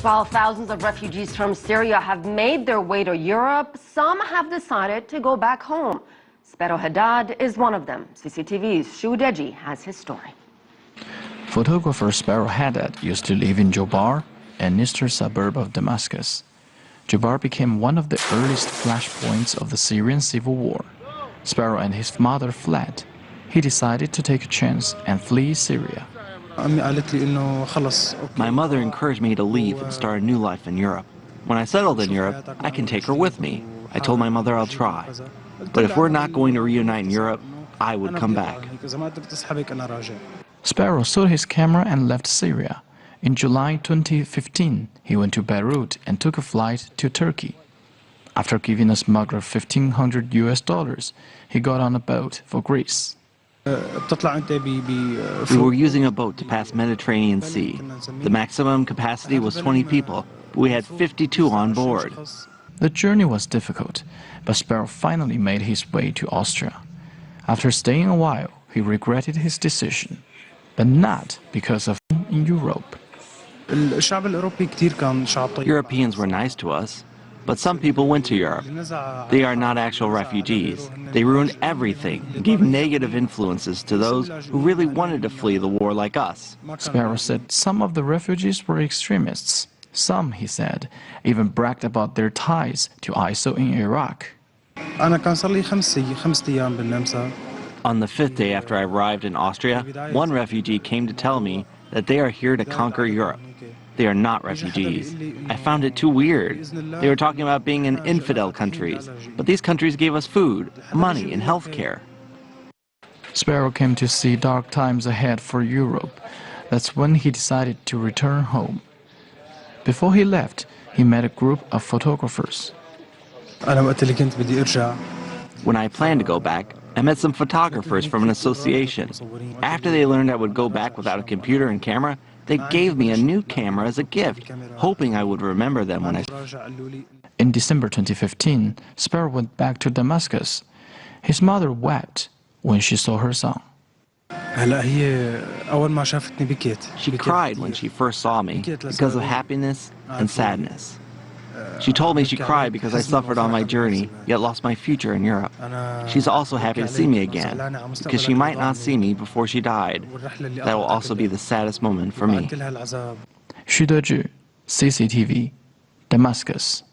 While thousands of refugees from Syria have made their way to Europe, some have decided to go back home. Spero Haddad is one of them. CCTV's Shu Deji has his story. Photographer Spero Haddad used to live in Jobar, an eastern suburb of Damascus. Jobar became one of the earliest flashpoints of the Syrian civil war. Spero and his mother fled. He decided to take a chance and flee Syria. My mother encouraged me to leave and start a new life in Europe. When I settled in Europe, I can take her with me. I told my mother I'll try. But if we're not going to reunite in Europe, I would come back. Spero sold his camera and left Syria. In July 2015, he went to Beirut and took a flight to Turkey. After giving a smuggler $1,500, he got on a boat for Greece. We were using a boat to pass Mediterranean Sea. The maximum capacity was 20 people, but we had 52 on board. The journey was difficult, but Spero finally made his way to Austria. After staying a while, he regretted his decision, but not because of in Europe. Europeans were nice to us, but some people went to Europe. They are not actual refugees. They ruined everything and gave negative influences to those who really wanted to flee the war like us. Spero said some of the refugees were extremists. Some, he said, even bragged about their ties to ISIL in Iraq. On the fifth day after I arrived in Austria, one refugee came to tell me that they are here to conquer Europe. They are not refugees. I found it too weird. They were talking about being in infidel countries, but these countries gave us food, money, and health care. Spero came to see dark times ahead for Europe. That's when he decided to return home. Before he left, he met a group of photographers. When I planned to go back, I met some photographers from an association. After they learned I would go back without a computer and camera, they gave me a new camera as a gift, hoping I would remember them when I... In December 2015, Spero went back to Damascus. His mother wept when she saw her son. She cried when she first saw me because of happiness and sadness. She told me she cried because I suffered on my journey, yet lost my future in Europe. She's also happy to see me again, because she might not see me before she died. That will also be the saddest moment for me. Shu Deji, CCTV, Damascus.